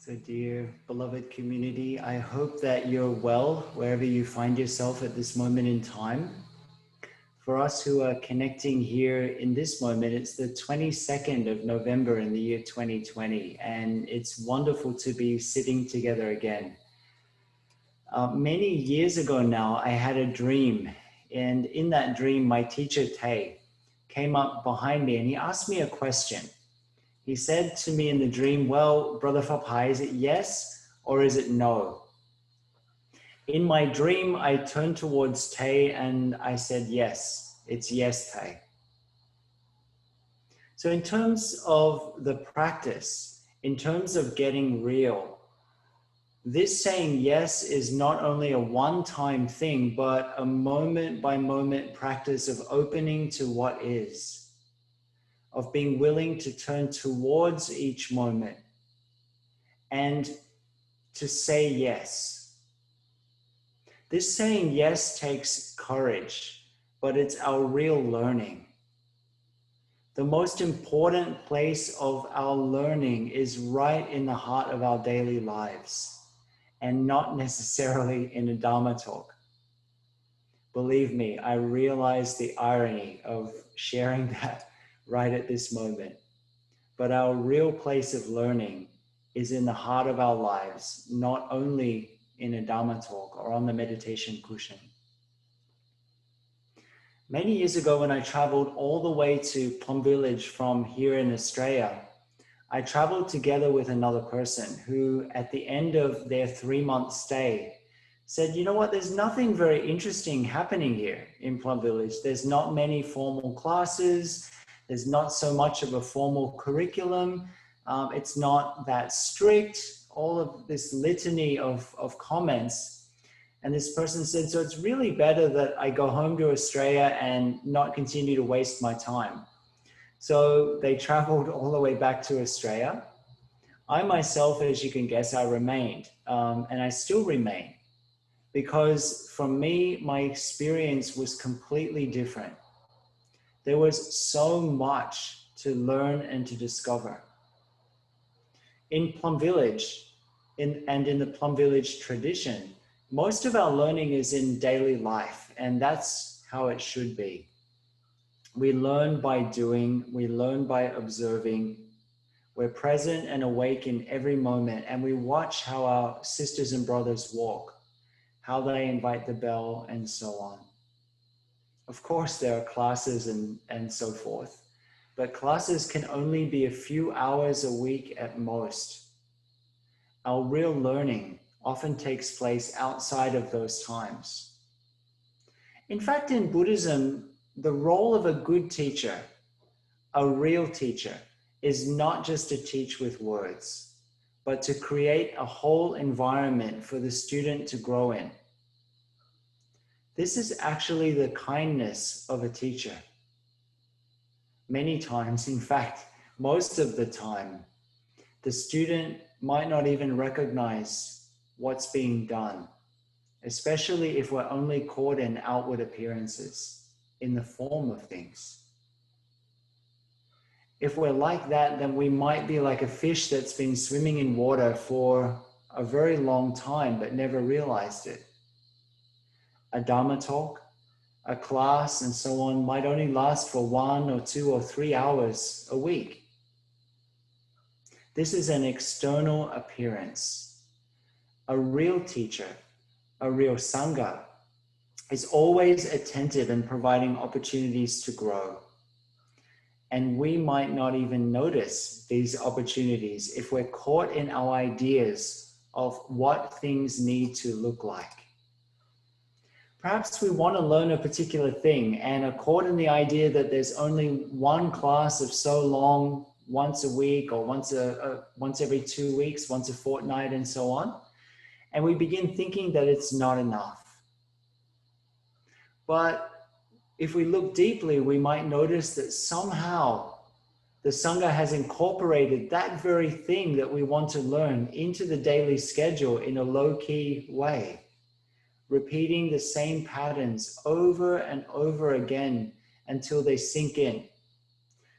So dear beloved community, I hope that you're well wherever you find yourself at this moment in time. For us who are connecting here in this moment, it's the 22nd of November in the year 2020, and it's wonderful to be sitting together again. Many years ago now, I had a dream, and in that dream, my teacher, Tay, came up behind me and he asked me a question. He said to me in the dream, well, Brother Fapai, is it yes or is it no? In my dream, I turned towards Tay and I said, yes, it's yes, Tay. So in terms of the practice, in terms of getting real, this saying yes is not only a one-time thing, but a moment-by-moment practice of opening to what is, of being willing to turn towards each moment and to say yes. This saying yes takes courage, but it's our real learning. The most important place of our learning is right in the heart of our daily lives and not necessarily in a Dharma talk. Believe me, I realize the irony of sharing that right at this moment. But our real place of learning is in the heart of our lives, not only in a Dharma talk or on the meditation cushion. Many years ago when I traveled all the way to Plum Village from here in Australia, I traveled together with another person who at the end of their 3-month stay said, you know what, there's nothing very interesting happening here in Plum Village. There's not many formal classes. There's not so much of a formal curriculum. It's not that strict, all of this litany of comments. And this person said, so it's really better that I go home to Australia and not continue to waste my time. So they traveled all the way back to Australia. I myself, as you can guess, I remained, and I still remain, because for me, my experience was completely different. There was so much to learn and to discover. In Plum Village, and in the Plum Village tradition, most of our learning is in daily life, and that's how it should be. We learn by doing, we learn by observing. We're present and awake in every moment, and we watch how our sisters and brothers walk, how they invite the bell, and so on. Of course, there are classes and so forth, but classes can only be a few hours a week at most. Our real learning often takes place outside of those times. In fact, in Buddhism, the role of a good teacher, a real teacher, is not just to teach with words, but to create a whole environment for the student to grow in. This is actually the kindness of a teacher. Many times, in fact, most of the time, the student might not even recognize what's being done, especially if we're only caught in outward appearances, in the form of things. If we're like that, then we might be like a fish that's been swimming in water for a very long time, but never realized it. A Dharma talk, a class, and so on might only last for 1 or 2 or 3 hours a week. This is an external appearance. A real teacher, a real Sangha, is always attentive and providing opportunities to grow. And we might not even notice these opportunities if we're caught in our ideas of what things need to look like. Perhaps we want to learn a particular thing and are caught in the idea that there's only one class of so long, once a week or once every 2 weeks, once a fortnight, and so on. And we begin thinking that it's not enough. But if we look deeply, we might notice that somehow the Sangha has incorporated that very thing that we want to learn into the daily schedule in a low-key way, repeating the same patterns over and over again until they sink in.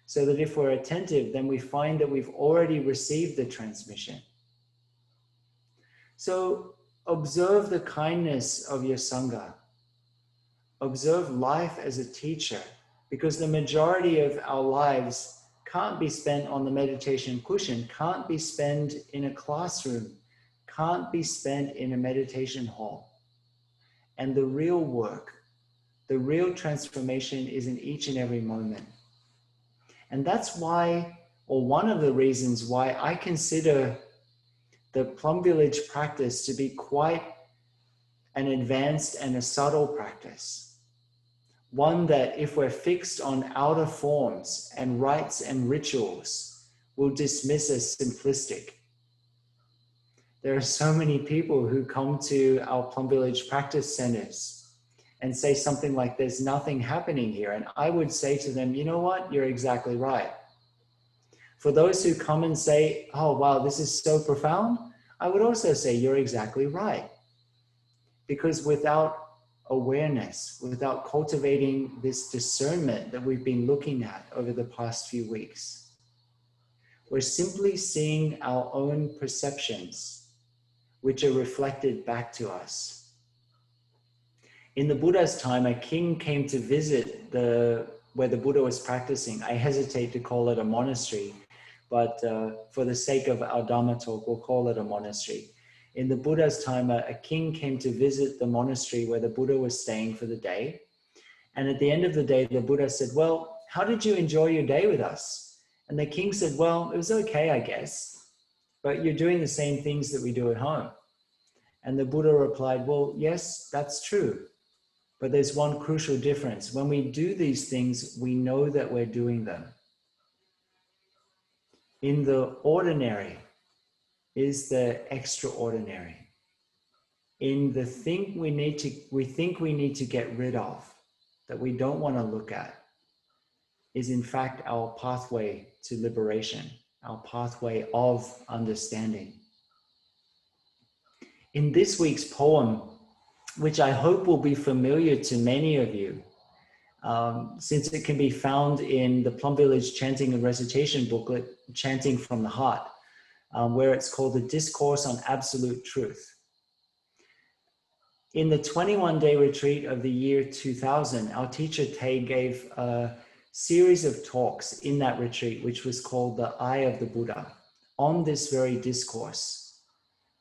So that if we're attentive, then we find that we've already received the transmission. So observe the kindness of your Sangha. Observe life as a teacher, because the majority of our lives can't be spent on the meditation cushion, can't be spent in a classroom, can't be spent in a meditation hall. And the real work, the real transformation is in each and every moment. And that's why, or one of the reasons why I consider the Plum Village practice to be quite an advanced and a subtle practice. One that, if we're fixed on outer forms and rites and rituals, will dismiss as simplistic. There are so many people who come to our Plum Village practice centers and say something like, there's nothing happening here. And I would say to them, you know what? You're exactly right. For those who come and say, oh, wow, this is so profound, I would also say, you're exactly right. Because without awareness, without cultivating this discernment that we've been looking at over the past few weeks, we're simply seeing our own perceptions, which are reflected back to us. In the Buddha's time, a king came to visit where the Buddha was practicing. I hesitate to call it a monastery, but for the sake of our Dharma talk, we'll call it a monastery. In the Buddha's time, a king came to visit the monastery where the Buddha was staying for the day. And at the end of the day, the Buddha said, well, how did you enjoy your day with us? And the king said, well, it was okay, I guess, but you're doing the same things that we do at home. And the Buddha replied, well, yes, that's true. But there's one crucial difference. When we do these things, we know that we're doing them. In the ordinary is the extraordinary. In the thing we think we need to get rid of, that we don't want to look at, is in fact our pathway to liberation, our pathway of understanding. In this week's poem, which I hope will be familiar to many of you, since it can be found in the Plum Village Chanting and Recitation booklet, Chanting from the Heart, where it's called the Discourse on Absolute Truth. In the 21-day retreat of the year 2000, our teacher Tay gave a series of talks in that retreat, which was called the Eye of the Buddha, on this very discourse.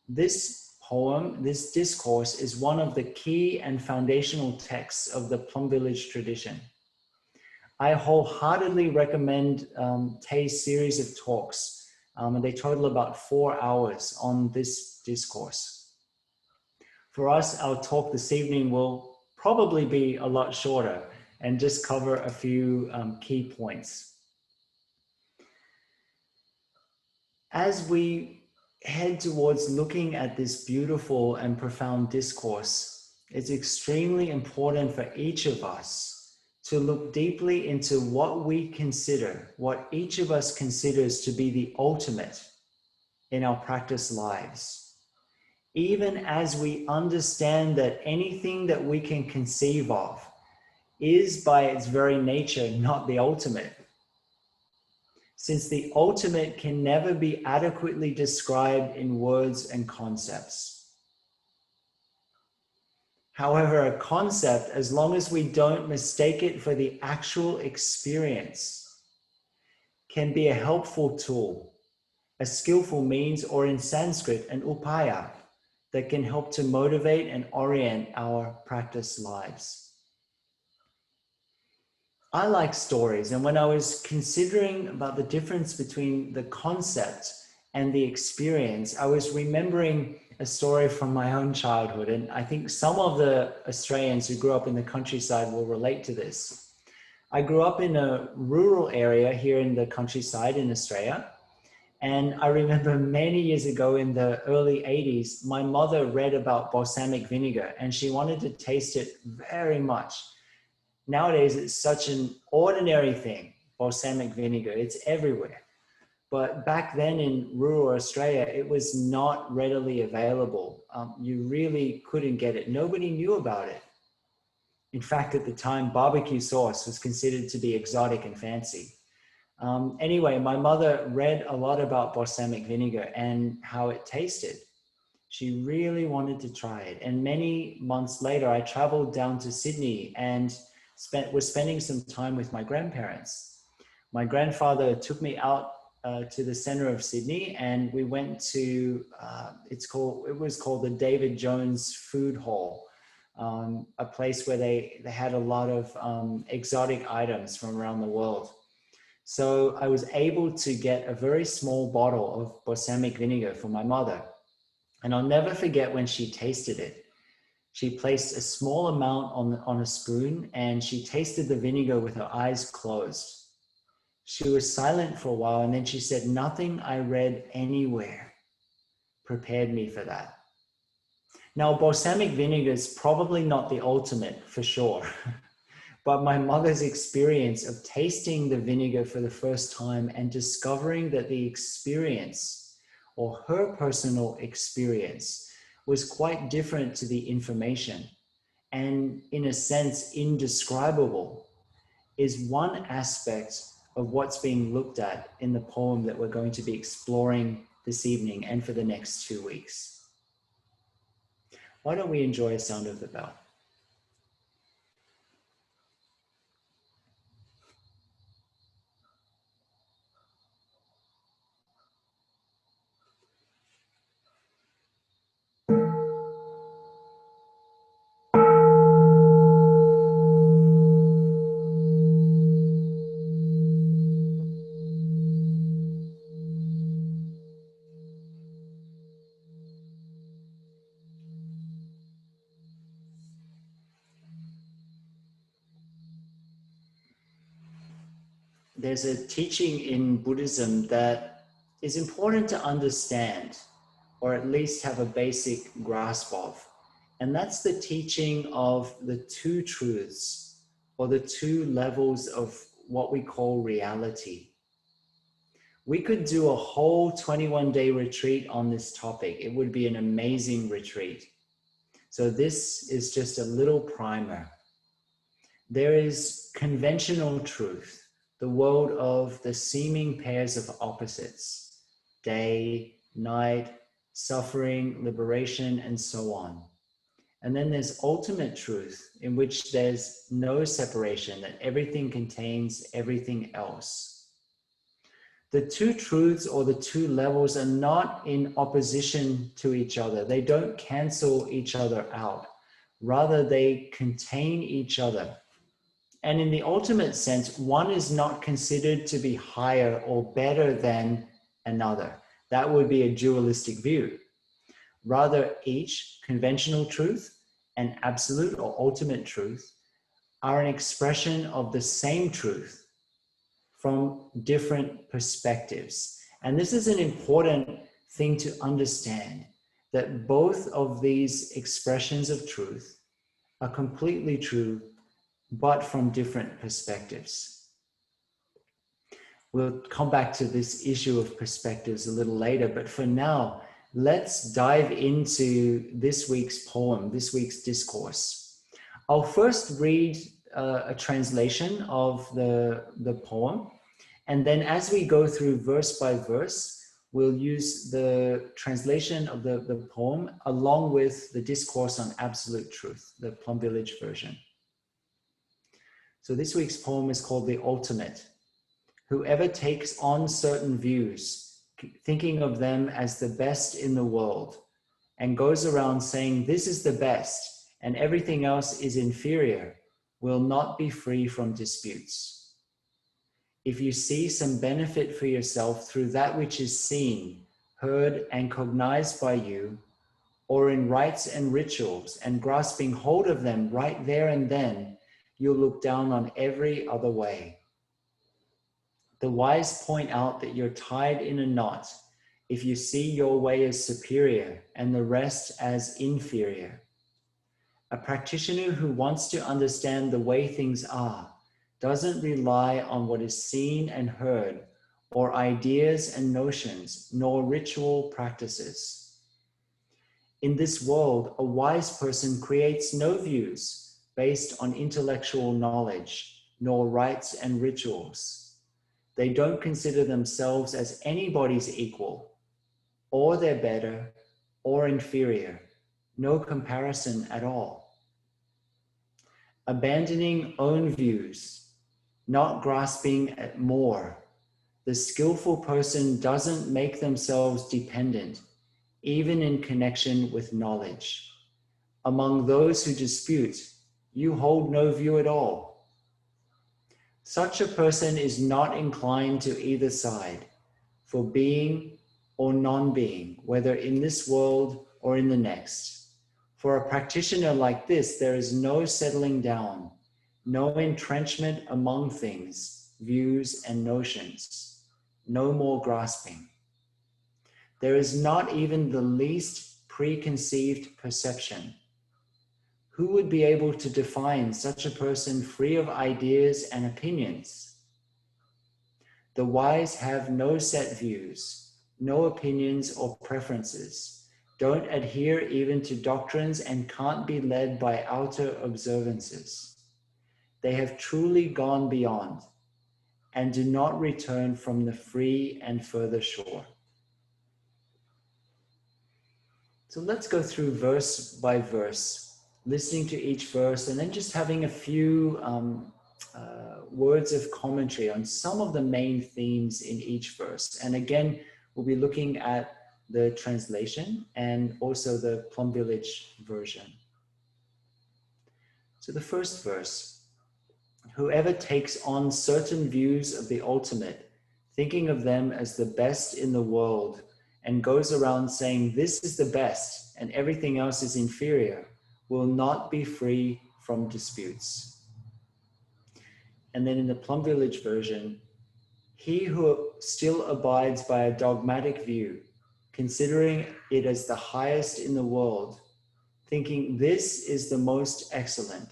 This poem, this discourse, is one of the key and foundational texts of the Plum Village tradition. I wholeheartedly recommend Tay's series of talks, and they total about 4 hours on this discourse. For us, our talk this evening will probably be a lot shorter and just cover a few key points. As we head towards looking at this beautiful and profound discourse, it's extremely important for each of us to look deeply into what we consider, what each of us considers to be the ultimate in our practice lives. Even as we understand that anything that we can conceive of is by its very nature not the ultimate. Since the ultimate can never be adequately described in words and concepts. However, a concept, as long as we don't mistake it for the actual experience, can be a helpful tool, a skillful means, or in Sanskrit, an upaya, that can help to motivate and orient our practice lives. I like stories, and when I was considering about the difference between the concept and the experience, I was remembering a story from my own childhood, and I think some of the Australians who grew up in the countryside will relate to this. I grew up in a rural area here in the countryside in Australia. And I remember many years ago in the early 80s, my mother read about balsamic vinegar and she wanted to taste it very much. Nowadays, it's such an ordinary thing, balsamic vinegar, it's everywhere. But back then in rural Australia, it was not readily available. You really couldn't get it. Nobody knew about it. In fact, at the time, barbecue sauce was considered to be exotic and fancy. Anyway, my mother read a lot about balsamic vinegar and how it tasted. She really wanted to try it. And many months later, I traveled down to Sydney and was spending some time with my grandparents. My grandfather took me out to the center of Sydney, and we went to, it was called the David Jones Food Hall, a place where they had a lot of exotic items from around the world. So I was able to get a very small bottle of balsamic vinegar for my mother. And I'll never forget when she tasted it. She placed a small amount on a spoon, and she tasted the vinegar with her eyes closed. She was silent for a while, and then she said, "Nothing I read anywhere prepared me for that." Now, balsamic vinegar is probably not the ultimate for sure, but my mother's experience of tasting the vinegar for the first time and discovering that the experience, or her personal experience, was quite different to the information and, in a sense, indescribable, is one aspect of what's being looked at in the poem that we're going to be exploring this evening and for the next 2 weeks. Why don't we enjoy a sound of the bell? There's a teaching in Buddhism that is important to understand, or at least have a basic grasp of. And that's the teaching of the two truths, or the two levels of what we call reality. We could do a whole 21-day retreat on this topic. It would be an amazing retreat. So this is just a little primer. There is conventional truth, the world of the seeming pairs of opposites, day, night, suffering, liberation, and so on. And then there's ultimate truth, in which there's no separation, that everything contains everything else. The two truths, or the two levels, are not in opposition to each other. They don't cancel each other out. Rather, they contain each other. And in the ultimate sense, one is not considered to be higher or better than another. That would be a dualistic view. Rather, each conventional truth and absolute or ultimate truth are an expression of the same truth from different perspectives. And this is an important thing to understand, that both of these expressions of truth are completely true, but from different perspectives. We'll come back to this issue of perspectives a little later, but for now, let's dive into this week's poem, this week's discourse. I'll first read a translation of the poem, and then as we go through verse by verse, we'll use the translation of the poem along with the discourse on absolute truth, the Plum Village version. So this week's poem is called The Ultimate. Whoever takes on certain views, thinking of them as the best in the world, and goes around saying this is the best and everything else is inferior, will not be free from disputes. If you see some benefit for yourself through that which is seen, heard, and cognized by you, or in rites and rituals, and grasping hold of them right there and then, you'll look down on every other way. The wise point out that you're tied in a knot if you see your way as superior and the rest as inferior. A practitioner who wants to understand the way things are doesn't rely on what is seen and heard, or ideas and notions, nor ritual practices. In this world, a wise person creates no views based on intellectual knowledge, nor rites and rituals. They don't consider themselves as anybody's equal, or their better, or inferior, no comparison at all. Abandoning own views, not grasping at more, the skillful person doesn't make themselves dependent, even in connection with knowledge. Among those who dispute, you hold no view at all. Such a person is not inclined to either side, for being or non-being, whether in this world or in the next. For a practitioner like this, there is no settling down, no entrenchment among things, views, and notions, no more grasping. There is not even the least preconceived perception. Who would be able to define such a person free of ideas and opinions? The wise have no set views, no opinions or preferences, don't adhere even to doctrines, and can't be led by outer observances. They have truly gone beyond and do not return from the free and further shore. So let's go through verse by verse, listening to each verse, and then just having a few words of commentary on some of the main themes in each verse. And again, we'll be looking at the translation and also the Plum Village version. So the first verse, whoever takes on certain views of the ultimate, thinking of them as the best in the world, and goes around saying this is the best and everything else is inferior, will not be free from disputes. And then in the Plum Village version, he who still abides by a dogmatic view, considering it as the highest in the world, thinking this is the most excellent,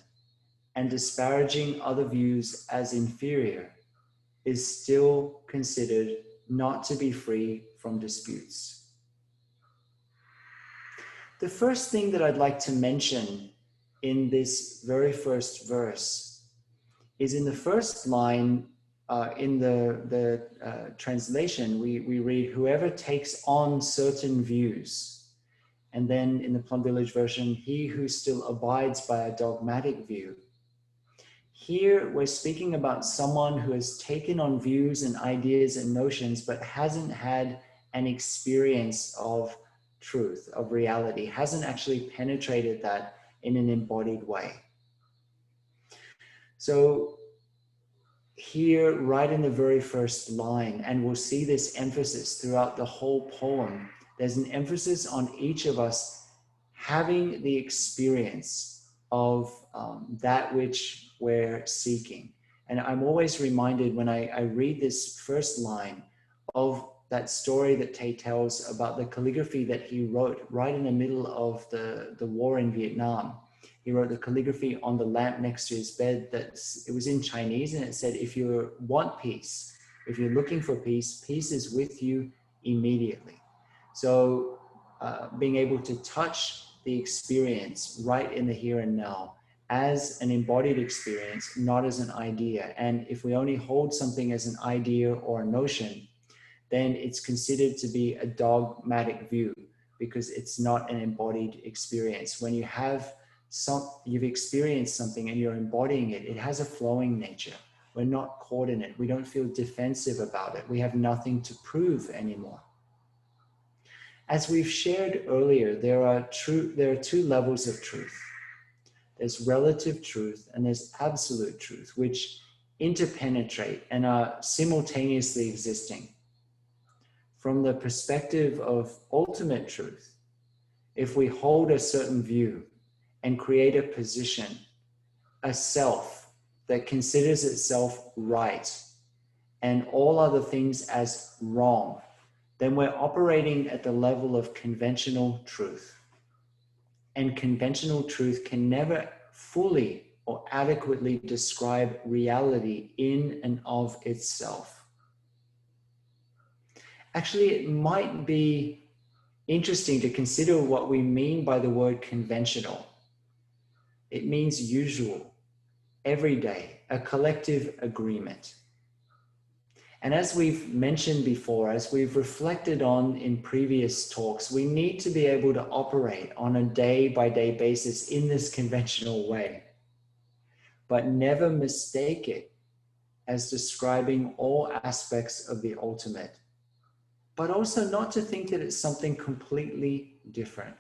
and disparaging other views as inferior, is still considered not to be free from disputes. The first thing that I'd like to mention in this very first verse is in the first line in the translation, we read, whoever takes on certain views. And then in the Plum Village version, he who still abides by a dogmatic view. Here we're speaking about someone who has taken on views and ideas and notions, but hasn't had an experience of truth, of reality, hasn't actually penetrated that in an embodied way. So here, right in the very first line, and we'll see this emphasis throughout the whole poem, there's an emphasis on each of us having the experience of that which we're seeking. And I'm always reminded when I read this first line of that story that Tay tells about the calligraphy that he wrote right in the middle of the war in Vietnam. He wrote the calligraphy on the lamp next to his bed. It was in Chinese, and it said, if you want peace, if you're looking for peace, peace is with you immediately. So being able to touch the experience right in the here and now as an embodied experience, not as an idea. And if we only hold something as an idea or a notion, then it's considered to be a dogmatic view because it's not an embodied experience. When you have you've experienced something and you're embodying it, it has a flowing nature. We're not caught in it. We don't feel defensive about it. We have nothing to prove anymore. As we've shared earlier, there are two levels of truth. There's relative truth and there's absolute truth, which interpenetrate and are simultaneously existing. From the perspective of ultimate truth, if we hold a certain view and create a position, a self that considers itself right and all other things as wrong, then we're operating at the level of conventional truth. And conventional truth can never fully or adequately describe reality in and of itself. Actually, it might be interesting to consider what we mean by the word conventional. It means usual, everyday, a collective agreement. And as we've mentioned before, as we've reflected on in previous talks, we need to be able to operate on a day-by-day basis in this conventional way, but never mistake it as describing all aspects of the ultimate, but also not to think that it's something completely different.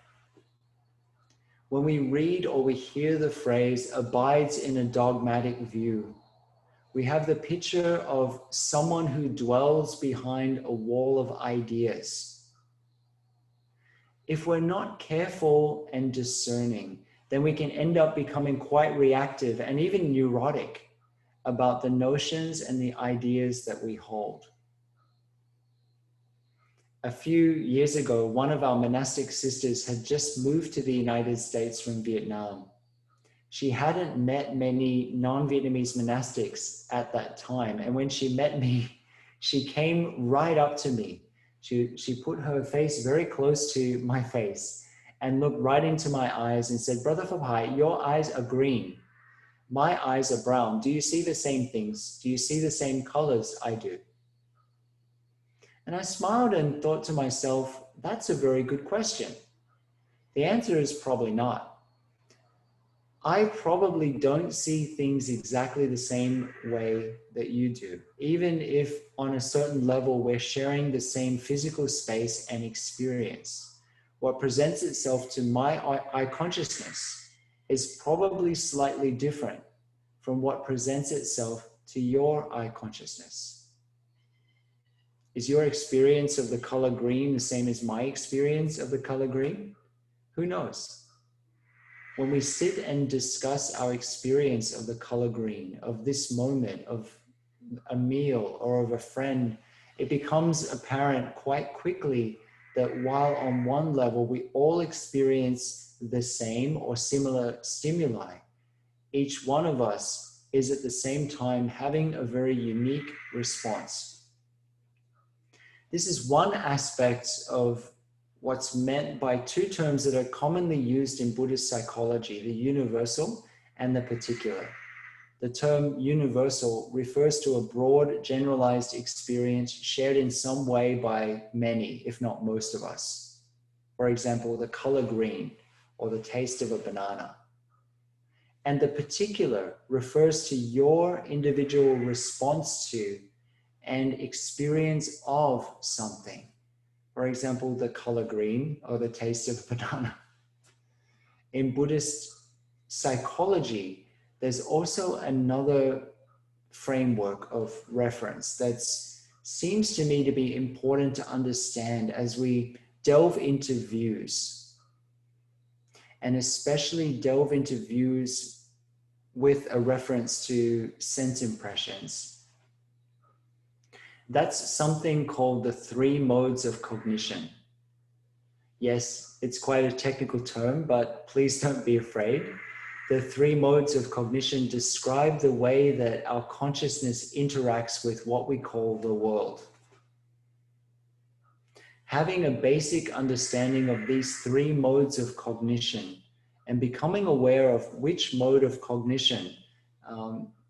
When we read or we hear the phrase abides in a dogmatic view, we have the picture of someone who dwells behind a wall of ideas. If we're not careful and discerning, then we can end up becoming quite reactive and even neurotic about the notions and the ideas that we hold. A few years ago, one of our monastic sisters had just moved to the United States from Vietnam. She hadn't met many non-Vietnamese monastics at that time. And when she met me, she came right up to me. She put her face very close to my face and looked right into my eyes and said, "Brother Phapai, your eyes are green. My eyes are brown. Do you see the same things? Do you see the same colors I do?" And I smiled and thought to myself, that's a very good question. The answer is probably not. I probably don't see things exactly the same way that you do, even if on a certain level we're sharing the same physical space and experience. What presents itself to my eye consciousness is probably slightly different from what presents itself to your eye consciousness. Is your experience of the color green the same as my experience of the color green? Who knows? When we sit and discuss our experience of the color green, of this moment, of a meal or of a friend, it becomes apparent quite quickly that while on one level we all experience the same or similar stimuli, each one of us is at the same time having a very unique response. This is one aspect of what's meant by two terms that are commonly used in Buddhist psychology, the universal and the particular. The term universal refers to a broad, generalized experience shared in some way by many, if not most of us. For example, the color green or the taste of a banana. And the particular refers to your individual response to and experience of something. For example, the color green or the taste of a banana. In Buddhist psychology, there's also another framework of reference that seems to me to be important to understand as we delve into views, and especially delve into views with a reference to sense impressions. That's something called the three modes of cognition. Yes, it's quite a technical term, but please don't be afraid. The three modes of cognition describe the way that our consciousness interacts with what we call the world. Having a basic understanding of these three modes of cognition and becoming aware of which mode of cognition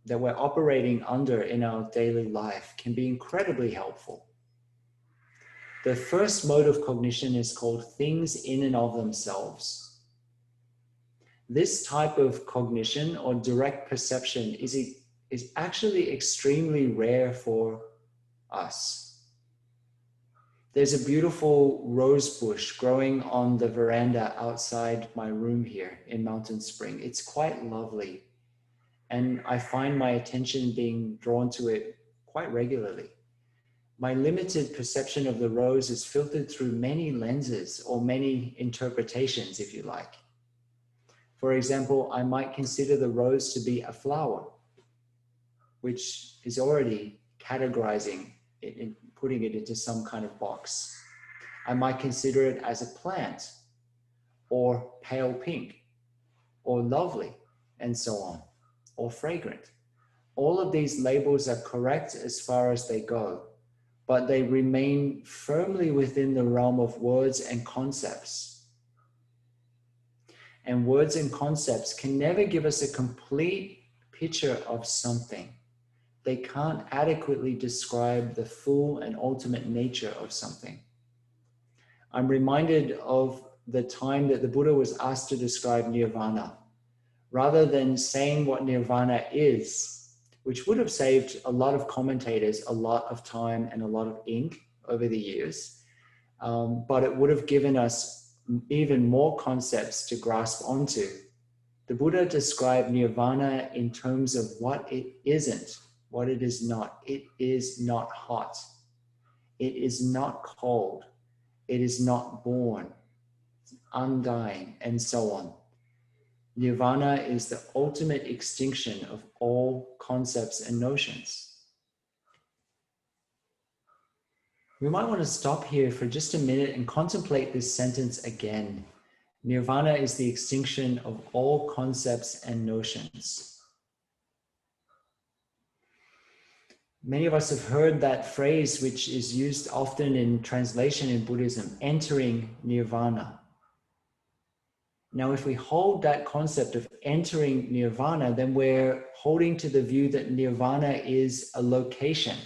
that we're operating under in our daily life can be incredibly helpful. The first mode of cognition is called things in and of themselves. This type of cognition or direct perception is actually extremely rare for us. There's a beautiful rose bush growing on the veranda outside my room here in Mountain Spring. It's quite lovely. And I find my attention being drawn to it quite regularly. My limited perception of the rose is filtered through many lenses or many interpretations, if you like. For example, I might consider the rose to be a flower, which is already categorizing it and putting it into some kind of box. I might consider it as a plant, or pale pink, or lovely, and so on, or fragrant. All of these labels are correct as far as they go, but they remain firmly within the realm of words and concepts. And words and concepts can never give us a complete picture of something. they can't adequately describe the full and ultimate nature of something. I'm reminded of the time that the Buddha was asked to describe nirvana. Rather than saying what nirvana is, which would have saved a lot of commentators a lot of time and a lot of ink over the years, but it would have given us even more concepts to grasp onto. The Buddha described nirvana in terms of what it isn't, what it is not. It is not hot. It is not cold. It is not born, undying, and so on. Nirvana is the ultimate extinction of all concepts and notions. We might want to stop here for just a minute and contemplate this sentence again. Nirvana is the extinction of all concepts and notions. Many of us have heard that phrase, which is used often in translation in Buddhism, entering nirvana. Now, if we hold that concept of entering nirvana, then we're holding to the view that nirvana is a location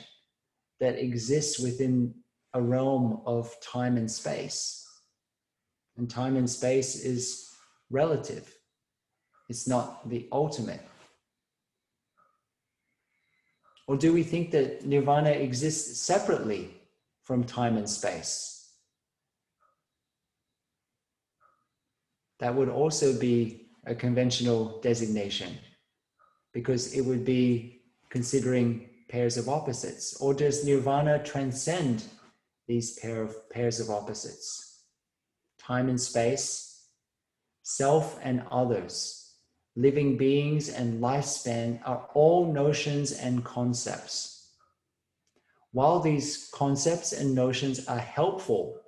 that exists within a realm of time and space. And time and space is relative. It's not the ultimate. Or do we think that nirvana exists separately from time and space? That would also be a conventional designation, because it would be considering pairs of opposites. Or does nirvana transcend these pairs of opposites? Time and space, self and others, living beings and lifespan are all notions and concepts. While these concepts and notions are helpful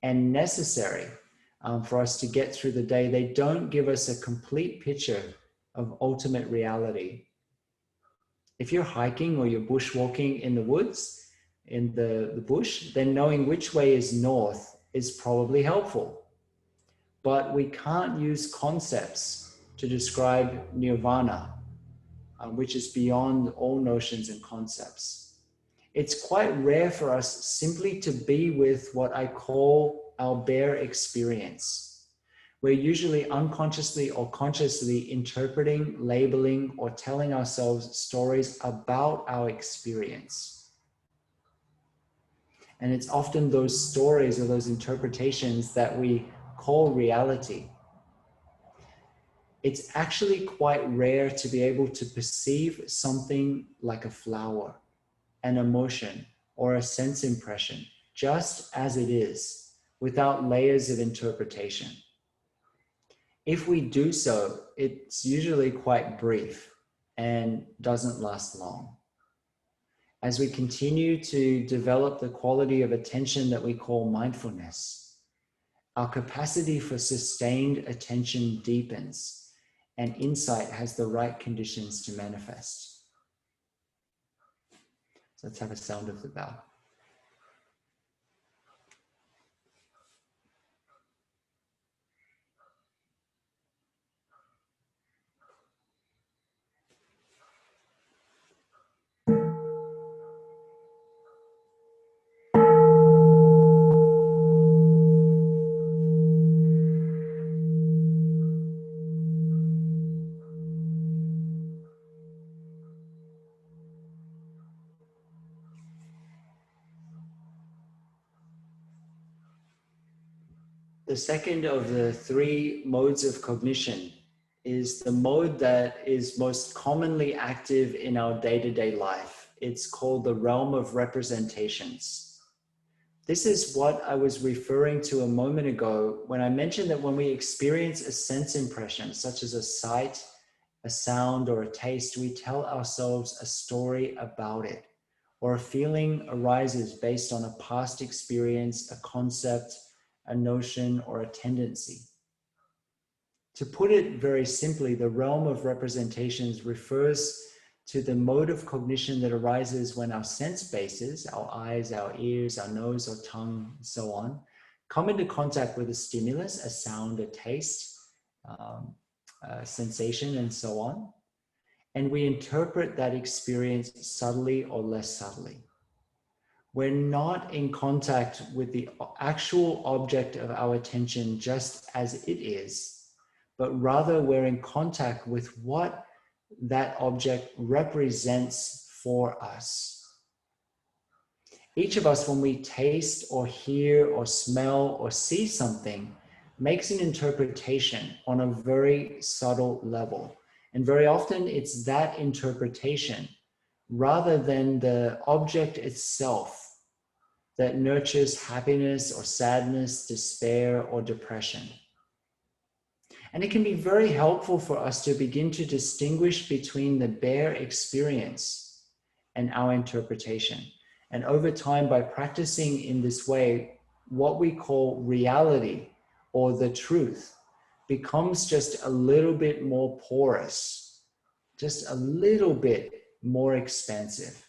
and necessary for us to get through the day, they don't give us a complete picture of ultimate reality. If you're hiking or you're bushwalking in the woods, in the bush, then knowing which way is north is probably helpful. But we can't use concepts to describe nirvana, which is beyond all notions and concepts. It's quite rare for us simply to be with what I call our bare experience. We're usually unconsciously or consciously interpreting, labeling, or telling ourselves stories about our experience. And it's often those stories or those interpretations that we call reality. It's actually quite rare to be able to perceive something like a flower, an emotion, or a sense impression, just as it is, without layers of interpretation. If we do so, it's usually quite brief and doesn't last long. As we continue to develop the quality of attention that we call mindfulness, our capacity for sustained attention deepens, and insight has the right conditions to manifest. So let's have a sound of the bell. The second of the three modes of cognition is the mode that is most commonly active in our day-to-day life. It's called the realm of representations. This is what I was referring to a moment ago when I mentioned that when we experience a sense impression, such as a sight, a sound, or a taste, we tell ourselves a story about it, or a feeling arises based on a past experience, a concept, a notion, or a tendency. To put it very simply, the realm of representations refers to the mode of cognition that arises when our sense bases, our eyes, our ears, our nose, our tongue, and so on, come into contact with a stimulus, a sound, a taste, a sensation, and so on. and we interpret that experience subtly or less subtly. We're not in contact with the actual object of our attention just as it is, but rather we're in contact with what that object represents for us. Each of us, when we taste or hear or smell or see something, makes an interpretation on a very subtle level. And very often it's that interpretation rather than the object itself that nurtures happiness or sadness, despair or depression. And it can be very helpful for us to begin to distinguish between the bare experience and our interpretation. And over time, by practicing in this way, what we call reality or the truth becomes just a little bit more porous, just a little bit more expansive.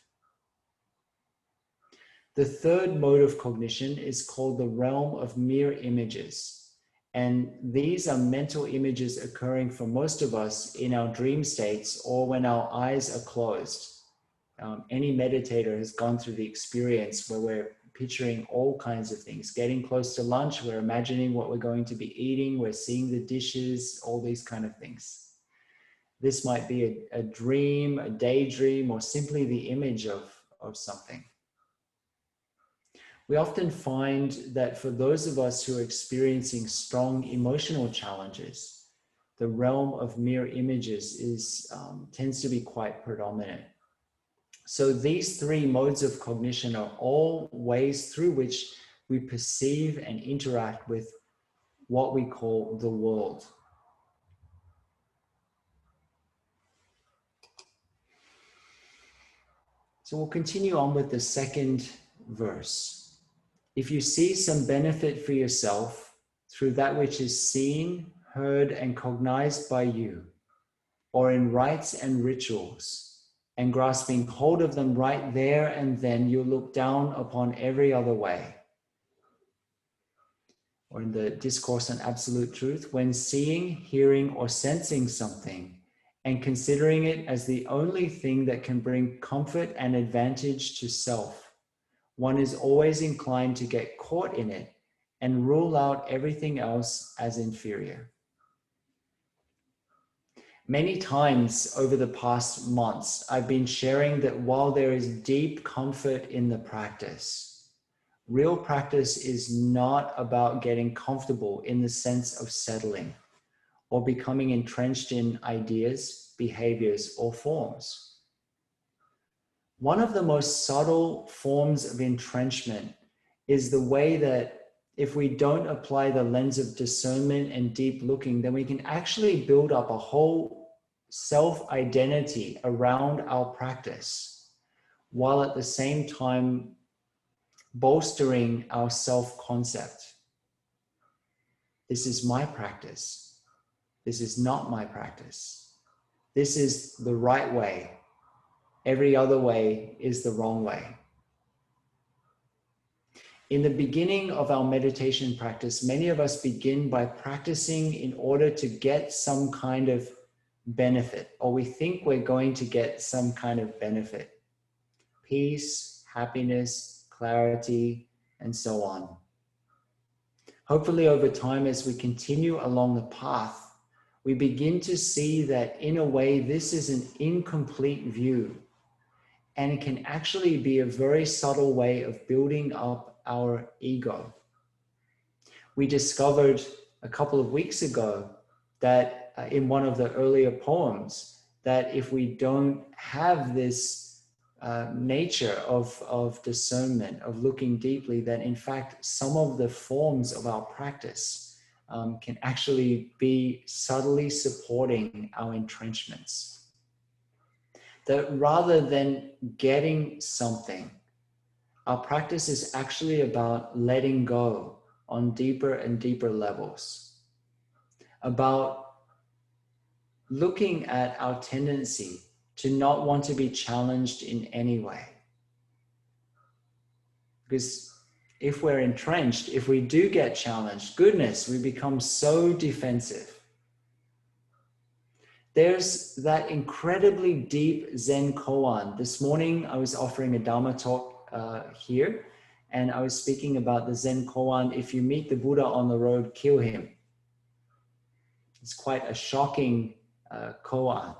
The third mode of cognition is called the realm of mere images. And these are mental images occurring for most of us in our dream states or when our eyes are closed. Any meditator has gone through the experience where we're picturing all kinds of things. Getting close to lunch, we're imagining what we're going to be eating, we're seeing the dishes, all these kind of things. This might be a dream, a daydream, or simply the image of something. We often find that for those of us who are experiencing strong emotional challenges, the realm of mere images tends to be quite predominant. So these three modes of cognition are all ways through which we perceive and interact with what we call the world. So we'll continue on with the second verse. If you see some benefit for yourself through that which is seen, heard, and cognized by you, or in rites and rituals, and grasping hold of them right there and then, you look down upon every other way. Or in the Discourse on Absolute Truth, when seeing, hearing, or sensing something, and considering it as the only thing that can bring comfort and advantage to self, one is always inclined to get caught in it and rule out everything else as inferior. Many times over the past months, I've been sharing that while there is deep comfort in the practice, real practice is not about getting comfortable in the sense of settling or becoming entrenched in ideas, behaviors, or forms. One of the most subtle forms of entrenchment is the way that if we don't apply the lens of discernment and deep looking, then we can actually build up a whole self-identity around our practice, while at the same time bolstering our self-concept. This is my practice. This is not my practice. This is the right way. Every other way is the wrong way. In the beginning of our meditation practice, many of us begin by practicing in order to get some kind of benefit, or we think we're going to get some kind of benefit. Peace, happiness, clarity, and so on. Hopefully over time, as we continue along the path, we begin to see that in a way, this is an incomplete view. And it can actually be a very subtle way of building up our ego. We discovered a couple of weeks ago that in one of the earlier poems, that if we don't have this nature of discernment, of looking deeply, that in fact, some of the forms of our practice can actually be subtly supporting our entrenchments. That rather than getting something, our practice is actually about letting go on deeper and deeper levels, about looking at our tendency to not want to be challenged in any way. Because if we're entrenched, if we do get challenged, goodness, we become so defensive. There's that incredibly deep Zen koan. This morning, I was offering a Dharma talk here, and I was speaking about the Zen koan, if you meet the Buddha on the road, kill him. It's quite a shocking koan.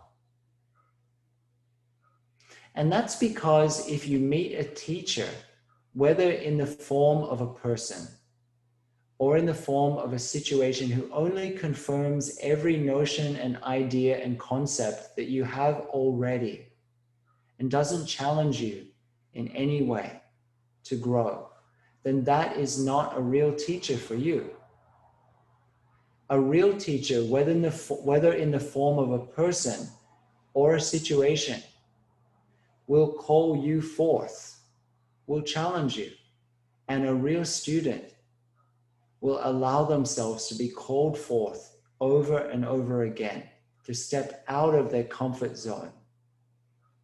And that's because if you meet a teacher, whether in the form of a person or in the form of a situation who only confirms every notion and idea and concept that you have already and doesn't challenge you in any way to grow, then that is not a real teacher for you. A real teacher, whether in the form of a person or a situation, will call you forth, will challenge you, and a real student will allow themselves to be called forth over and over again, to step out of their comfort zone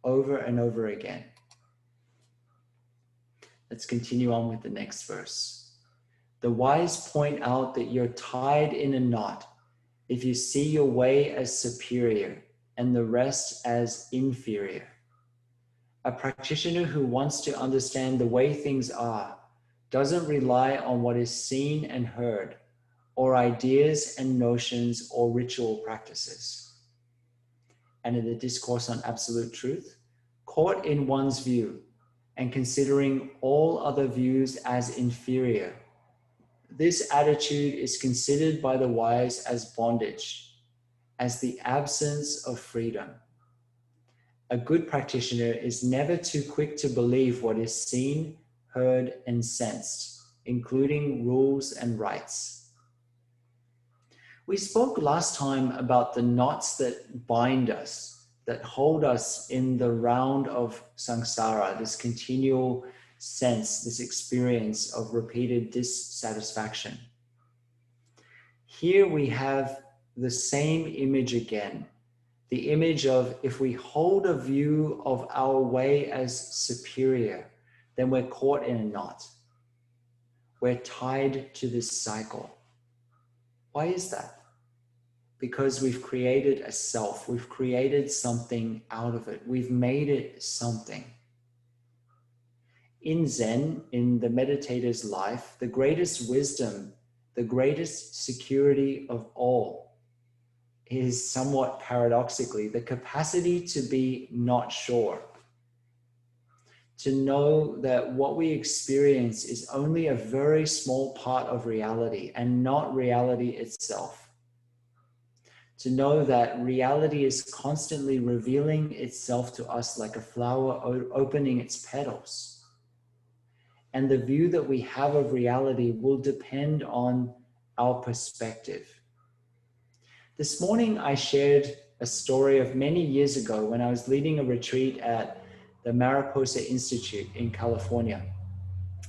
over and over again. Let's continue on with the next verse. The wise point out that you're tied in a knot if you see your way as superior and the rest as inferior. A practitioner who wants to understand the way things are doesn't rely on what is seen and heard, or ideas and notions or ritual practices. And in the Discourse on Absolute Truth, caught in one's view and considering all other views as inferior, this attitude is considered by the wise as bondage, as the absence of freedom. A good practitioner is never too quick to believe what is seen, heard, and sensed, including rules and rights. We spoke last time about the knots that bind us, that hold us in the round of samsara, this continual sense, this experience of repeated dissatisfaction. Here we have the same image again, the image of if we hold a view of our way as superior, then we're caught in a knot. We're tied to this cycle. Why is that? Because we've created a self. We've created something out of it. We've made it something. In Zen, in the meditator's life, the greatest wisdom, the greatest security of all is somewhat paradoxically the capacity to be not sure. To know that what we experience is only a very small part of reality and not reality itself. To know that reality is constantly revealing itself to us like a flower opening its petals. And the view that we have of reality will depend on our perspective. This morning, I shared a story of many years ago when I was leading a retreat at the Mariposa Institute in California.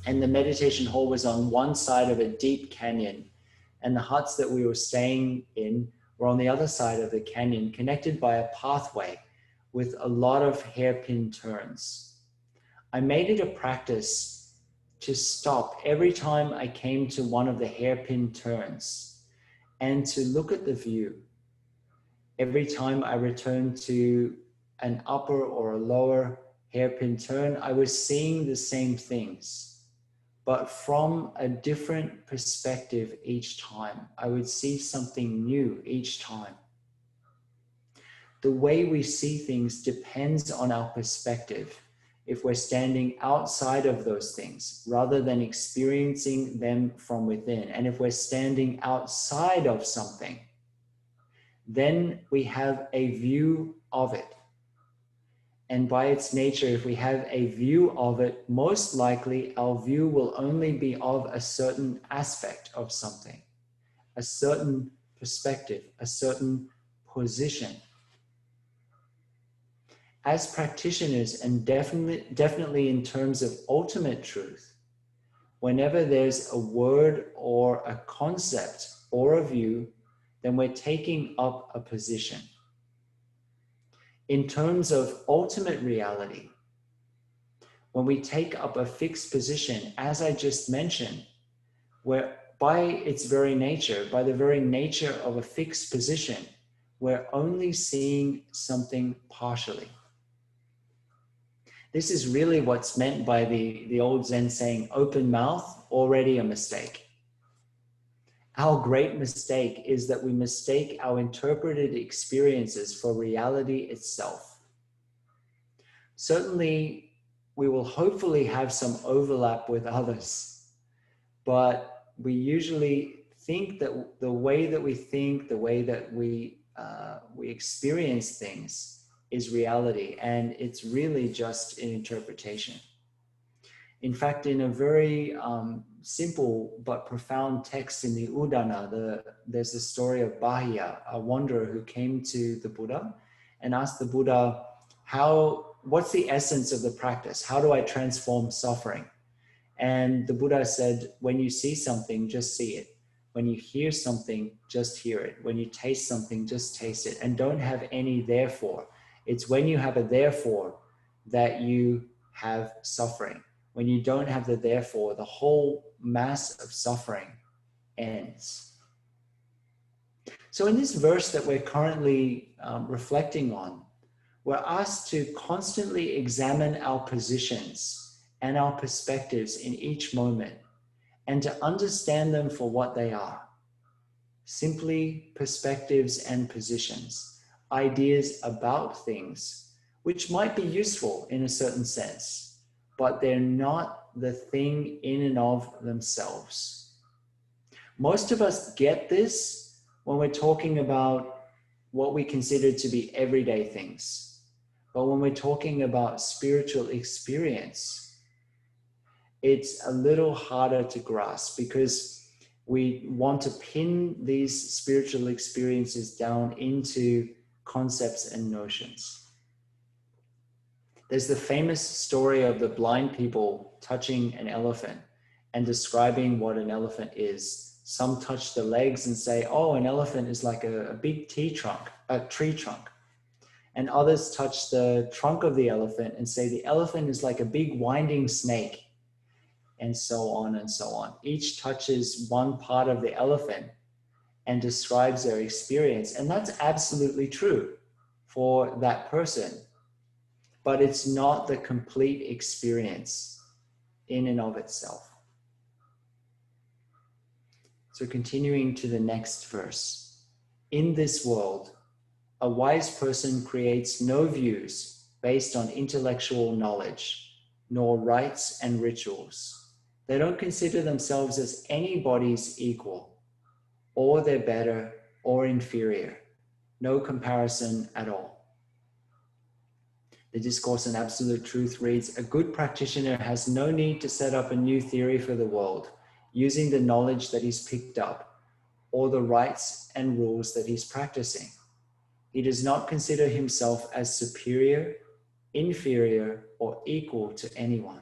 And the meditation hall was on one side of a deep canyon, and the huts that we were staying in were on the other side of the canyon, connected by a pathway with a lot of hairpin turns. I made it a practice to stop every time I came to one of the hairpin turns and to look at the view. Every time I returned to an upper or a lower hairpin turn, I was seeing the same things, but from a different perspective each time. I would see something new each time. The way we see things depends on our perspective. If we're standing outside of those things rather than experiencing them from within, and if we're standing outside of something, then we have a view of it. And by its nature, if we have a view of it, most likely our view will only be of a certain aspect of something, a certain perspective, a certain position. As practitioners, and definitely in terms of ultimate truth, whenever there's a word or a concept or a view, then we're taking up a position. In terms of ultimate reality, when we take up a fixed position, as I just mentioned, where by its very nature, by the very nature of a fixed position, we're only seeing something partially. This is really what's meant by the old Zen saying, open mouth, already a mistake. Our great mistake is that we mistake our interpreted experiences for reality itself. Certainly, we will hopefully have some overlap with others, but we usually think that the way that we think, the way that we experience things is reality, and it's really just an interpretation. In fact, in a very simple but profound text in the Udana, there's the story of Bahia, a wanderer who came to the Buddha and asked the Buddha, what's the essence of the practice? How do I transform suffering? And the Buddha said, when you see something, just see it. When you hear something, just hear it. When you taste something, just taste it. And don't have any therefore. It's when you have a therefore that you have suffering. When you don't have the therefore, the whole mass of suffering ends. So in this verse that we're currently reflecting on, we're asked to constantly examine our positions and our perspectives in each moment and to understand them for what they are. Simply perspectives and positions, ideas about things, which might be useful in a certain sense, but they're not the thing in and of themselves. Most of us get this when we're talking about what we consider to be everyday things. But when we're talking about spiritual experience, it's a little harder to grasp because we want to pin these spiritual experiences down into concepts and notions. There's the famous story of the blind people touching an elephant and describing what an elephant is. Some touch the legs and say, oh, an elephant is like a big tree trunk. And others touch the trunk of the elephant and say the elephant is like a big winding snake, and so on and so on. Each touches one part of the elephant and describes their experience. And that's absolutely true for that person. But it's not the complete experience in and of itself. So continuing to the next verse. In this world, a wise person creates no views based on intellectual knowledge, nor rites and rituals. They don't consider themselves as anybody's equal, or they're better or inferior. No comparison at all. The Discourse on Absolute Truth reads, a good practitioner has no need to set up a new theory for the world, using the knowledge that he's picked up, or the rites and rules that he's practicing. He does not consider himself as superior, inferior, or equal to anyone.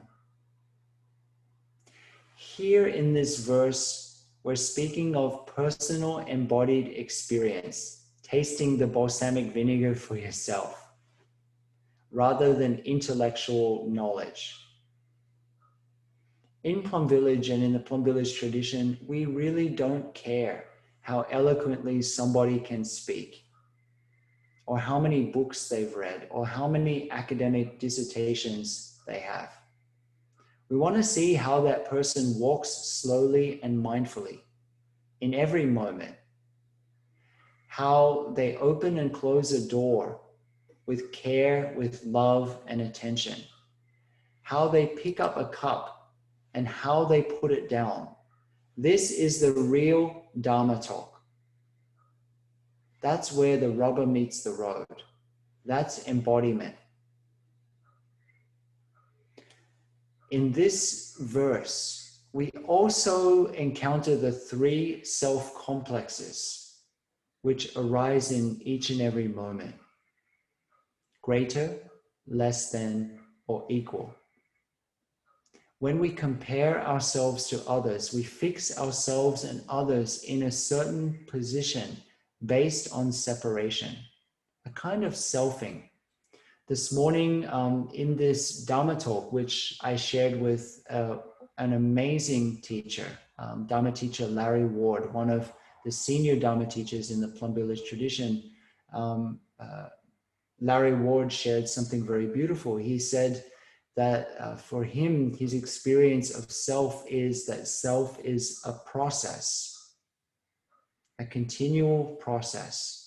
Here in this verse, we're speaking of personal embodied experience, tasting the balsamic vinegar for yourself, rather than intellectual knowledge. In Plum Village and in the Plum Village tradition, we really don't care how eloquently somebody can speak, or how many books they've read, or how many academic dissertations they have. We want to see how that person walks slowly and mindfully in every moment, how they open and close a door with care, with love and attention, how they pick up a cup and how they put it down. This is the real Dharma talk. That's where the rubber meets the road. That's embodiment. In this verse, we also encounter the three self-complexes which arise in each and every moment. Greater, less than, or equal. When we compare ourselves to others, we fix ourselves and others in a certain position based on separation, a kind of selfing. This morning in this Dharma talk, which I shared with an amazing teacher, Dharma teacher Larry Ward, one of the senior Dharma teachers in the Plum Village tradition, Larry Ward shared something very beautiful. He said that for him, his experience of self is that self is a process, a continual process.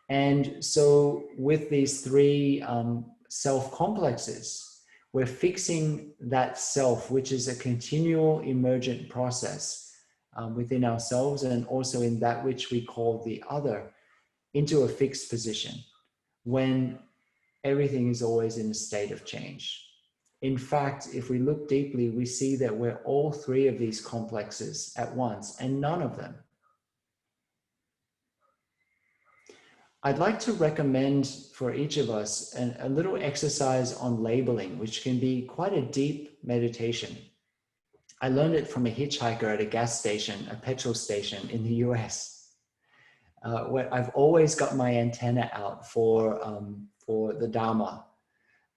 And so with these three self-complexes, we're fixing that self, which is a continual emergent process within ourselves and also in that which we call the other, into a fixed position when everything is always in a state of change. In fact, if we look deeply, we see that we're all three of these complexes at once and none of them. I'd like to recommend for each of us a little exercise on labeling, which can be quite a deep meditation. I learned it from a hitchhiker at a gas station, a petrol station in the US. Where I've always got my antenna out for the Dharma.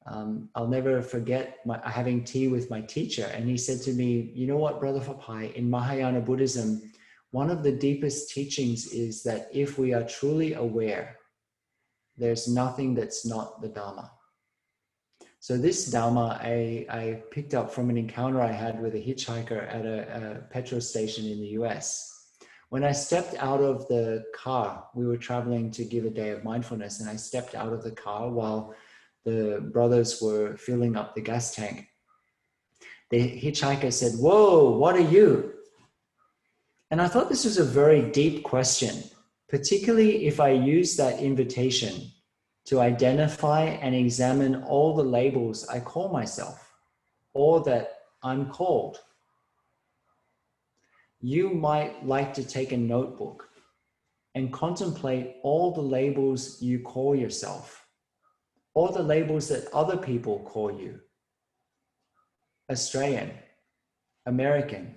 I'll never forget having tea with my teacher, and he said to me, you know what, Brother Fapai, in Mahayana Buddhism, one of the deepest teachings is that if we are truly aware, there's nothing that's not the Dharma. So this Dharma I picked up from an encounter I had with a hitchhiker at a petrol station in the US. When I stepped out of the car, we were traveling to give a day of mindfulness, and I stepped out of the car while the brothers were filling up the gas tank. The hitchhiker said, "Whoa, what are you?" And I thought this was a very deep question, particularly if I use that invitation to identify and examine all the labels I call myself or that I'm called. You might like to take a notebook and contemplate all the labels you call yourself, all the labels that other people call you. Australian, American,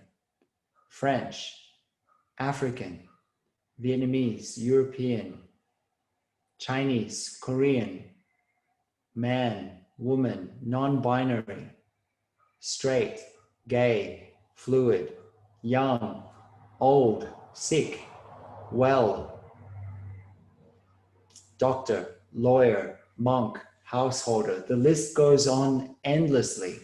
French, African, Vietnamese, European, Chinese, Korean, man, woman, non-binary, straight, gay, fluid, young, old, sick, well, doctor, lawyer, monk, householder. The list goes on endlessly.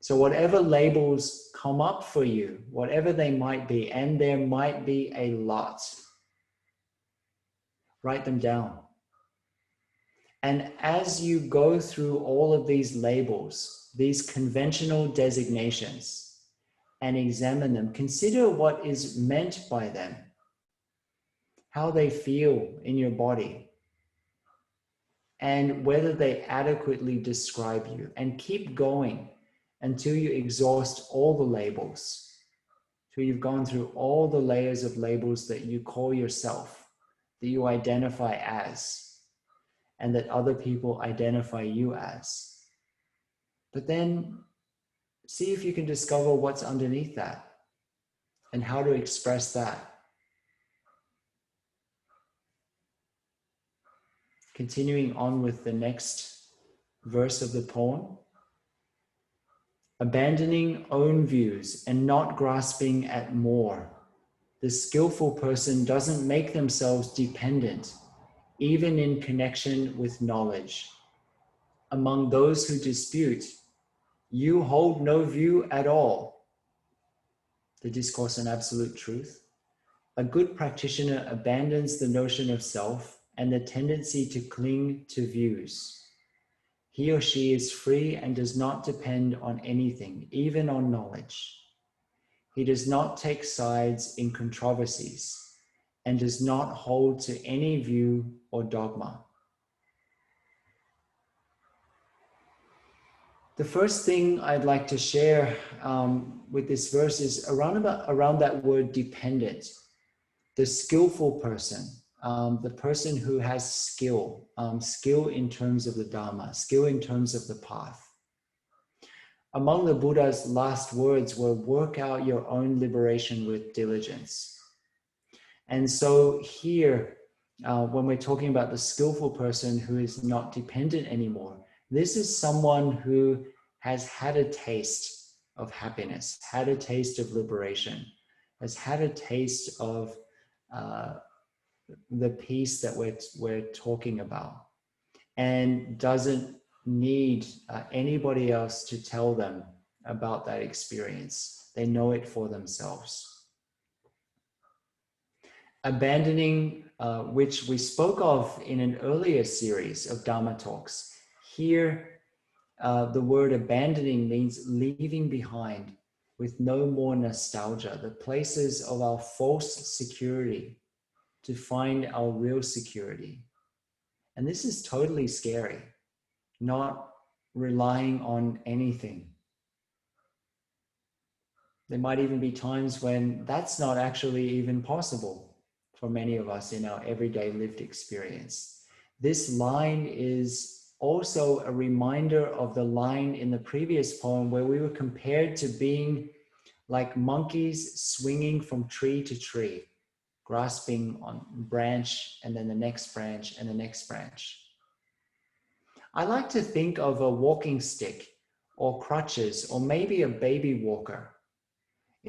So whatever labels come up for you, whatever they might be, and there might be a lot, write them down. And as you go through all of these labels, these conventional designations, and examine them, consider what is meant by them, how they feel in your body, and whether they adequately describe you. And keep going until you exhaust all the labels, till you've gone through all the layers of labels that you call yourself, that you identify as, and that other people identify you as. But then see if you can discover what's underneath that and how to express that. Continuing on with the next verse of the poem. Abandoning own views and not grasping at more, the skillful person doesn't make themselves dependent, even in connection with knowledge. Among those who dispute, you hold no view at all. The Discourse on Absolute Truth. A good practitioner abandons the notion of self and the tendency to cling to views. He or she is free and does not depend on anything, even on knowledge. He does not take sides in controversies and does not hold to any view or dogma. The first thing I'd like to share with this verse is around that word dependent. The skillful person, the person who has skill, skill in terms of the Dharma, skill in terms of the path. Among the Buddha's last words were, work out your own liberation with diligence. And so here, when we're talking about the skillful person who is not dependent anymore, this is someone who has had a taste of happiness, had a taste of liberation, has had a taste of the peace that we're talking about, and doesn't need anybody else to tell them about that experience. They know it for themselves. Abandoning, which we spoke of in an earlier series of Dharma talks. Here, the word abandoning means leaving behind with no more nostalgia, the places of our false security, to find our real security. And this is totally scary, not relying on anything. There might even be times when that's not actually even possible for many of us in our everyday lived experience. This line is also a reminder of the line in the previous poem where we were compared to being like monkeys swinging from tree to tree, grasping on branch and then the next branch and the next branch. I like to think of a walking stick or crutches or maybe a baby walker.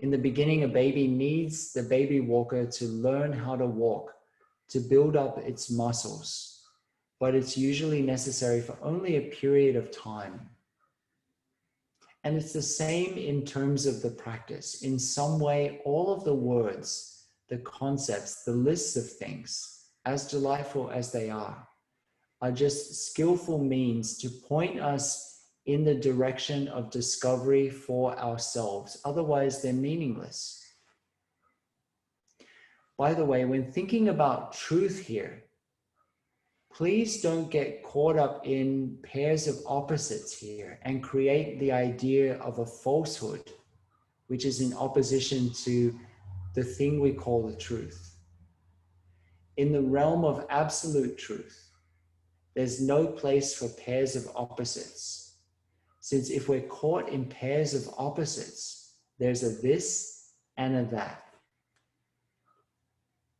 In the beginning, a baby needs the baby walker to learn how to walk, to build up its muscles, but it's usually necessary for only a period of time. And it's the same in terms of the practice. In some way, all of the words, the concepts, the lists of things, as delightful as they are just skillful means to point us in the direction of discovery for ourselves. Otherwise, they're meaningless. By the way, when thinking about truth here, please don't get caught up in pairs of opposites here and create the idea of a falsehood, which is in opposition to the thing we call the truth. In the realm of absolute truth, there's no place for pairs of opposites. Since if we're caught in pairs of opposites, there's a this and a that.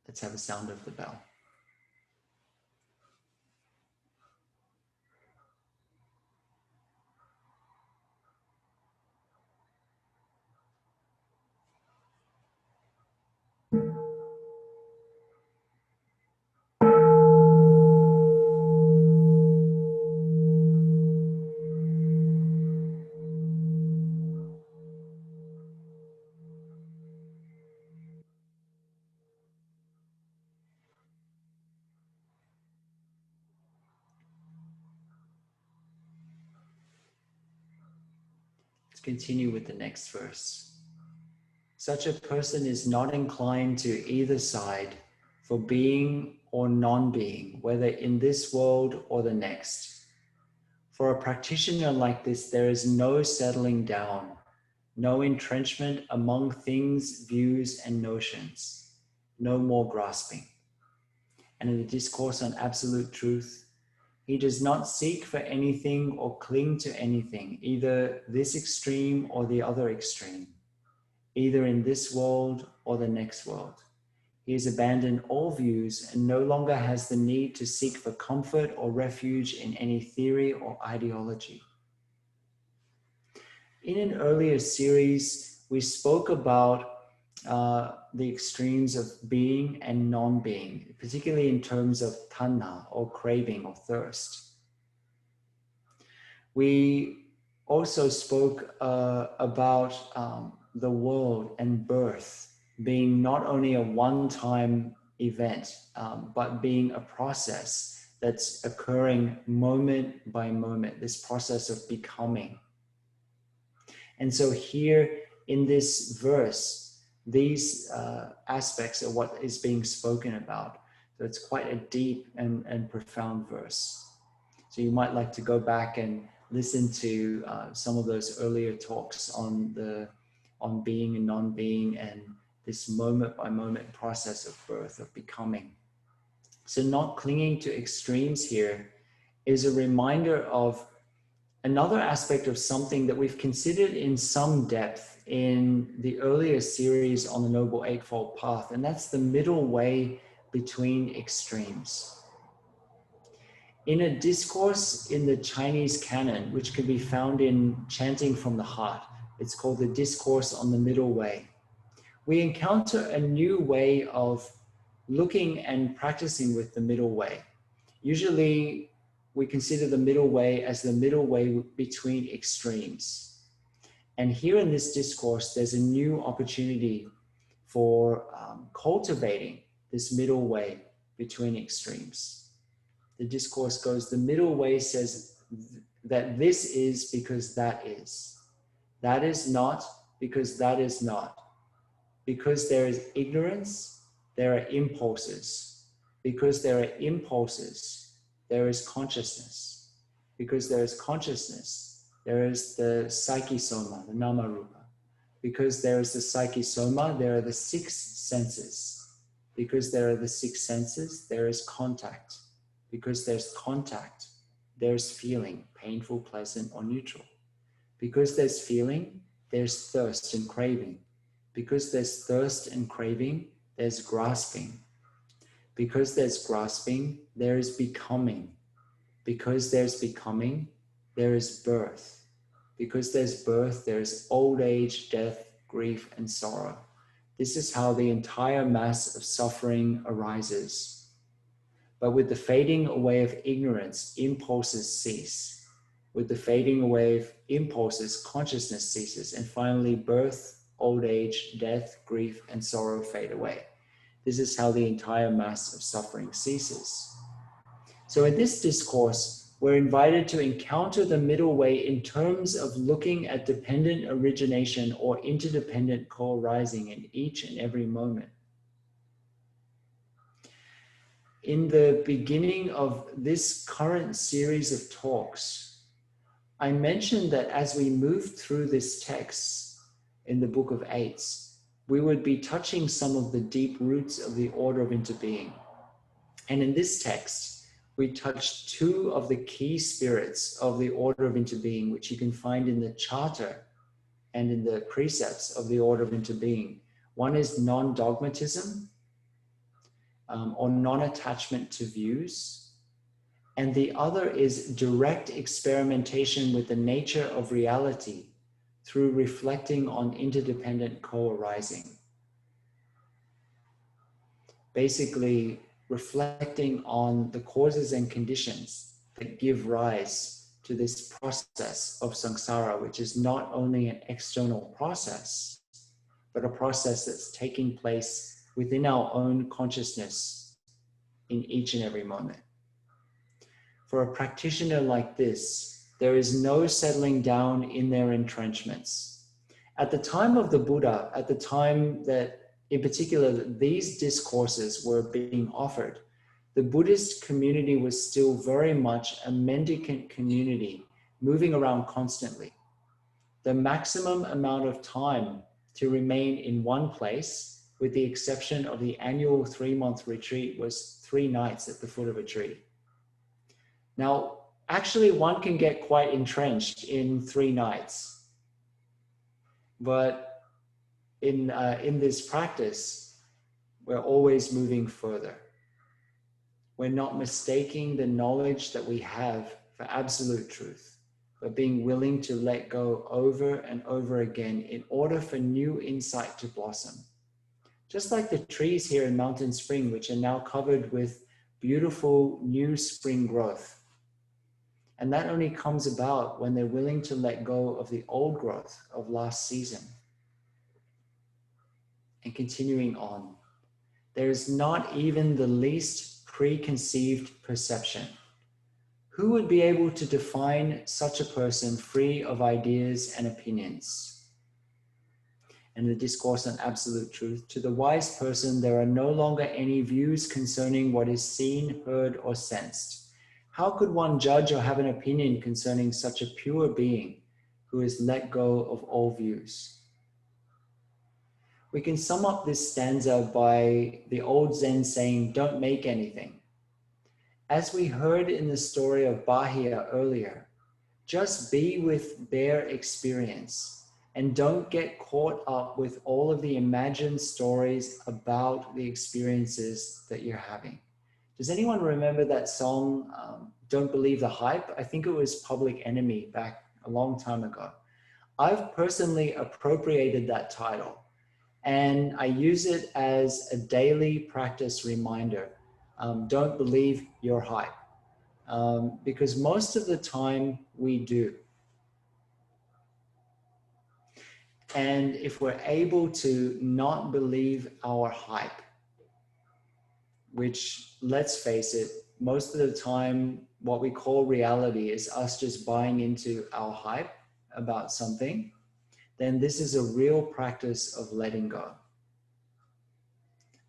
Let's have a sound of the bell. Let's continue with the next verse. Such a person is not inclined to either side for being or non-being, whether in this world or the next. For a practitioner like this, there is no settling down, no entrenchment among things, views, and notions, no more grasping. And in the Discourse on Absolute Truth, he does not seek for anything or cling to anything, either this extreme or the other extreme, either in this world or the next world. He has abandoned all views and no longer has the need to seek for comfort or refuge in any theory or ideology. In an earlier series, we spoke about the extremes of being and non-being, particularly in terms of tanha or craving or thirst. We also spoke about the world and birth being not only a one-time event, but being a process that's occurring moment by moment, this process of becoming. And so here in this verse, these aspects are what is being spoken about. So it's quite a deep and profound verse. So you might like to go back and listen to some of those earlier talks on being and non-being and this moment by moment process of birth, of becoming. So not clinging to extremes here is a reminder of another aspect of something that we've considered in some depth in the earlier series on the Noble Eightfold Path, and that's the middle way between extremes. In a discourse in the Chinese canon, which can be found in Chanting from the Heart, it's called the Discourse on the Middle Way. We encounter a new way of looking and practicing with the middle way. Usually we consider the middle way as the middle way between extremes. And here in this discourse, there's a new opportunity for cultivating this middle way between extremes. The discourse goes, the middle way says that this is because that is. That is not because that is not. Because there is ignorance, there are impulses. Because there are impulses, there is consciousness. Because there is consciousness, there is the psyche-soma, the nama-rupa. Because there is the psyche-soma, there are the six senses. Because there are the six senses, there is contact. Because there's contact, there's feeling, painful, pleasant, or neutral. Because there's feeling, there's thirst and craving. Because there's thirst and craving, there's grasping. Because there's grasping, there is becoming. Because there's becoming, there is birth. Because there's birth, there's old age, death, grief, and sorrow. This is how the entire mass of suffering arises. But with the fading away of ignorance, impulses cease. With the fading away of impulses, consciousness ceases. And finally, birth, old age, death, grief, and sorrow fade away. This is how the entire mass of suffering ceases. So in this discourse, we're invited to encounter the middle way in terms of looking at dependent origination or interdependent co-arising in each and every moment. In the beginning of this current series of talks, I mentioned that as we move through this text in the Book of Eights, we would be touching some of the deep roots of the order of interbeing. And in this text, we touched two of the key spirits of the order of interbeing, which you can find in the charter and in the precepts of the order of interbeing. One is non-dogmatism, or non-attachment to views. And the other is direct experimentation with the nature of reality through reflecting on interdependent co-arising. Basically, reflecting on the causes and conditions that give rise to this process of samsara, which is not only an external process, but a process that's taking place within our own consciousness in each and every moment. For a practitioner like this, there is no settling down in their entrenchments. At the time of the Buddha, at the time that, in particular, these discourses were being offered, the Buddhist community was still very much a mendicant community, moving around constantly. The maximum amount of time to remain in one place, with the exception of the annual 3-month retreat, was 3 nights at the foot of a tree. Now, actually, one can get quite entrenched in 3 nights. But in this practice, we're always moving further. We're not mistaking the knowledge that we have for absolute truth, but being willing to let go over and over again in order for new insight to blossom. Just like the trees here in Mountain Spring, which are now covered with beautiful new spring growth. And that only comes about when they're willing to let go of the old growth of last season. And continuing on, there is not even the least preconceived perception. Who would be able to define such a person free of ideas and opinions? And the Discourse on Absolute Truth, to the wise person, there are no longer any views concerning what is seen, heard, or sensed. How could one judge or have an opinion concerning such a pure being who has let go of all views? We can sum up this stanza by the old Zen saying, don't make anything. As we heard in the story of Bahia earlier, just be with bare experience and don't get caught up with all of the imagined stories about the experiences that you're having. Does anyone remember that song, Don't Believe the Hype? I think it was Public Enemy back a long time ago. I've personally appropriated that title And I use it as a daily practice reminder. Don't believe your hype. Because most of the time we do. And if we're able to not believe our hype, which, let's face it, most of the time, what we call reality is us just buying into our hype about something, then this is a real practice of letting go,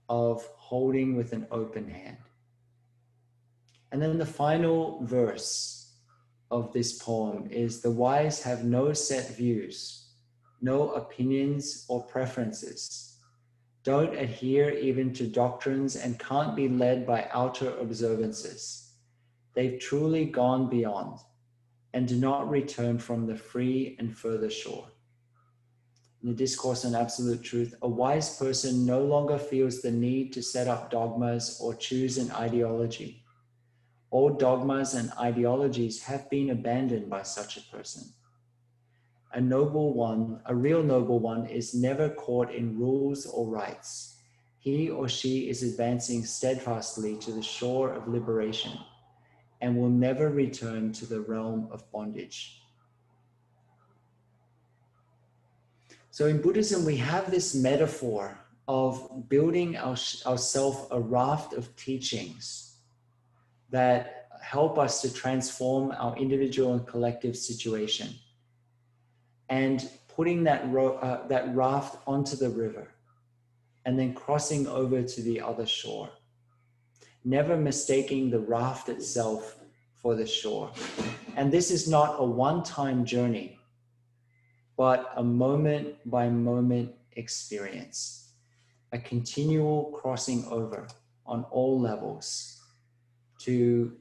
of holding with an open hand. And then the final verse of this poem is, the wise have no set views, no opinions or preferences, don't adhere even to doctrines and can't be led by outer observances. They've truly gone beyond and do not return from the free and further shore. In the Discourse on Absolute Truth, a wise person no longer feels the need to set up dogmas or choose an ideology. All dogmas and ideologies have been abandoned by such a person. A noble one, a real noble one, is never caught in rules or rites. He or she is advancing steadfastly to the shore of liberation and will never return to the realm of bondage. So in Buddhism, we have this metaphor of building ourselves a raft of teachings that help us to transform our individual and collective situation, and putting that raft onto the river and then crossing over to the other shore, never mistaking the raft itself for the shore. And this is not a one-time journey, but a moment by moment experience, a continual crossing over on all levels to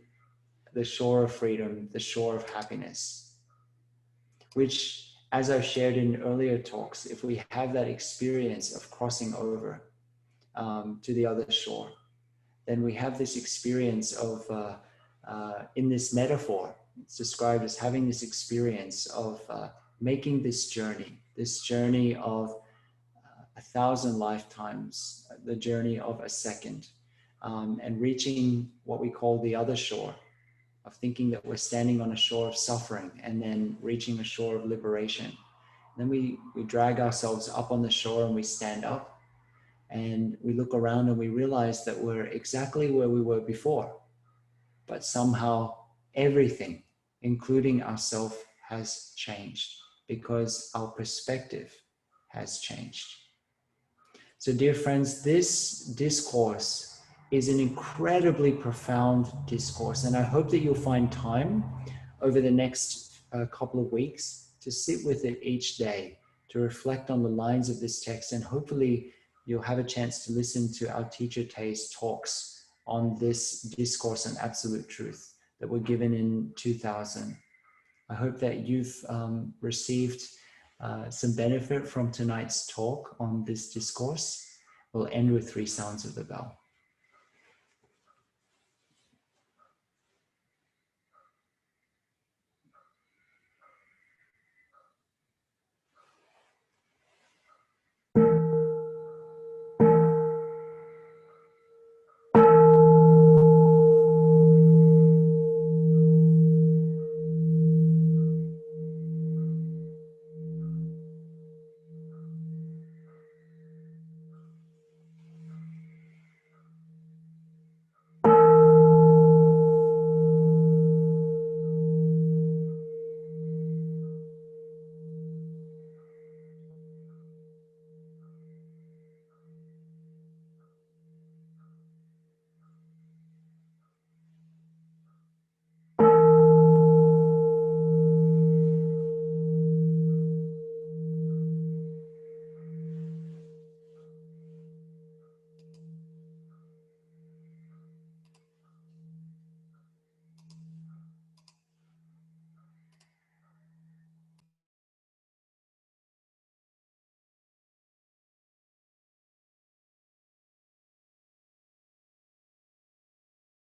the shore of freedom, the shore of happiness, which, as I've shared in earlier talks, if we have that experience of crossing over to the other shore, then we have this experience of, in this metaphor, it's described as having this experience of making this journey of 1,000 lifetimes, the journey of a second, and reaching what we call the other shore, of thinking that we're standing on a shore of suffering and then reaching a shore of liberation. Then we drag ourselves up on the shore and we stand up and we look around and we realize that we're exactly where we were before, but somehow everything, including ourselves, has changed because our perspective has changed. So dear friends, this discourse is an incredibly profound discourse, and I hope that you'll find time over the next couple of weeks to sit with it each day, to reflect on the lines of this text, and hopefully you'll have a chance to listen to our teacher Tay's talks on this discourse on absolute truth that were given in 2000. I hope that you've received some benefit from tonight's talk on this discourse. We'll end with 3 sounds of the bell.